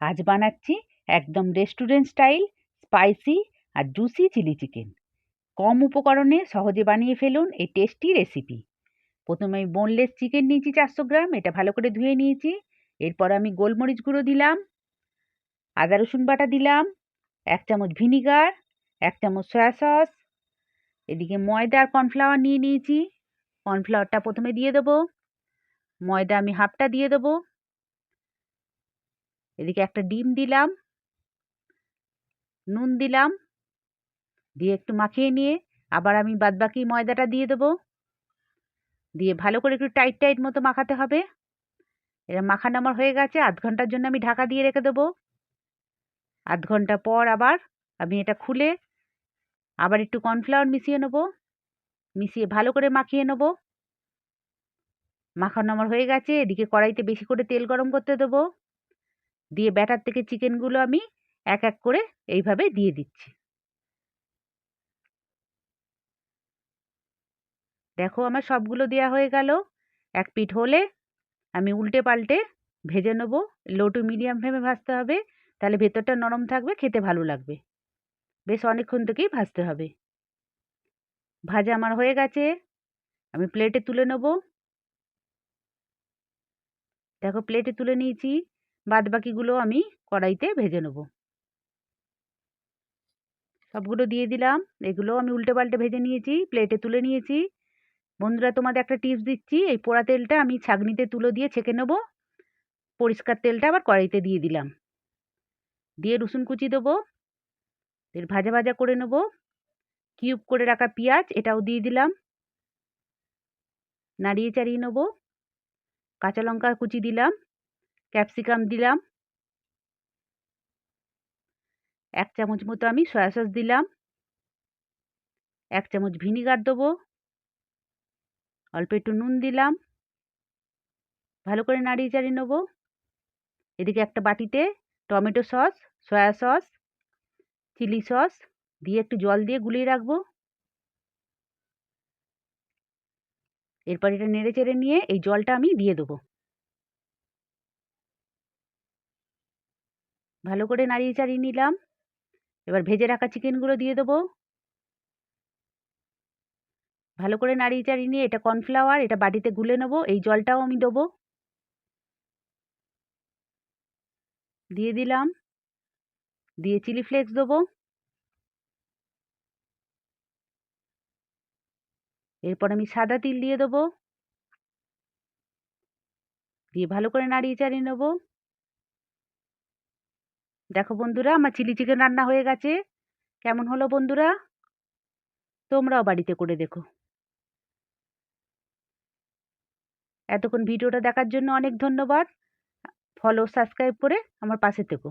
আজ বানাচ্ছি একদম রেস্টুরেন্ট স্টাইল স্পাইসি আর জুসি চিলি চিকেন। কম উপকরণে সহজে বানিয়ে ফেলুন এই টেস্টি রেসিপি। প্রথমে আমি বোনলেস চিকেন নিয়েছি 400 গ্রাম, এটা ভালো করে ধুয়ে নিয়েছি। এরপর আমি গোলমরিচ গুঁড়ো দিলাম, আদা রসুন বাটা দিলাম, 1 চামচ ভিনিগার, 1 চামচ সয়া সস। এদিকে ময়দা আর কর্নফ্লাওয়ার নিয়ে নিয়েছি। কর্নফ্লাওয়ারটা প্রথমে দিয়ে দেবো, ময়দা আমি হাফটা দিয়ে দেবো। এদিকে একটা ডিম দিলাম, নুন দিলাম, দিয়ে একটু মাখিয়ে নিয়ে আবার আমি বাদবাকি ময়দাটা দিয়ে দেবো। দিয়ে ভালো করে একটু টাইট টাইট মতো মাখাতে হবে। এটা মাখানো আমার হয়ে গেছে। আধ ঘন্টার জন্য আমি ঢাকা দিয়ে রেখে দেবো। আধ ঘন্টা পর আবার আমি এটা খুলে আবার একটু কর্নফ্লাওয়ার মিশিয়ে নেবো, মিশিয়ে ভালো করে মাখিয়ে নেবো। মাখানো আমার হয়ে গেছে। এদিকে কড়াইতে বেশি করে তেল গরম করতে দেবো। দিয়ে ব্যাটার থেকে চিকেনগুলো আমি এক এক করে এইভাবে দিয়ে দিচ্ছি। দেখো আমার সবগুলো দেওয়া হয়ে গেল। এক পিঠ হলে আমি উল্টে পাল্টে ভেজে নেবো। লো টু মিডিয়াম ফ্লেমে ভাজতে হবে, তাহলে ভেতরটা নরম থাকবে, খেতে ভালো লাগবে। বেশ অনেকক্ষণ থেকেই ভাজতে হবে। ভাজা আমার হয়ে গেছে, আমি প্লেটে তুলে নেব। দেখো প্লেটে তুলে নিয়েছি। বাদ বাকিগুলো আমি কড়াইতে ভেজে নেব। সবগুলো দিয়ে দিলাম। এগুলো আমি উল্টে পাল্টে ভেজে নিয়েছি, প্লেটে তুলে নিয়েছি। বন্ধুরা, তোমাদের একটা টিপস দিচ্ছি, এই পোড়া তেলটা আমি ছাঁকনিতে তুলো দিয়ে ছেঁকে নেব। পরিষ্কার তেলটা আবার কড়াইতে দিয়ে দিলাম। দিয়ে রসুন কুচি দেবো, এর ভাজা ভাজা করে নেব। কিউব করে রাখা পেঁয়াজ এটাও দিয়ে দিলাম, নাড়িয়ে চাড়িয়ে নেব। কাঁচা লঙ্কা কুচি দিলাম, ক্যাপসিকাম দিলাম, 1 চামচ মতো আমি সয়া সস দিলাম, 1 চামচ ভিনিগার দেবো, অল্প একটু নুন দিলাম, ভালো করে নাড়িয়ে চাড়িয়ে নেব। এদিকে একটা বাটিতে tomato sauce, soya sauce, chilli sauce দিয়ে একটু জল দিয়ে গুলিয়ে রাখবো। এরপর এটা নেড়ে চেড়ে নিয়ে এই জলটা আমি দিয়ে দেবো। ভালো করে নাড়িয়ে চাড়িয়ে নিলাম। এবার ভেজে রাখা চিকেনগুলো দিয়ে দেবো। ভালো করে নাড়িয়ে চাড়িয়ে নিয়ে এটা কর্নফ্লাওয়ার, এটা বাটিতে গুলে নেবো। এই জলটাও আমি দেবো, দিয়ে দিলাম। দিয়ে চিলি ফ্লেক্স দেবো। এরপর আমি সাদা তিল দিয়ে দেবো, দিয়ে ভালো করে নাড়িয়ে চাড়িয়ে নেবো। দেখো বন্ধুরা, আমার চিলি চিকেন রান্না হয়ে গেছে। কেমন হলো বন্ধুরা? তোমরাও বাড়িতে করে দেখো। এতক্ষণ ভিডিওটা দেখার জন্য অনেক ধন্যবাদ। ফলো সাবস্ক্রাইব করে আমার পাশে থেকো।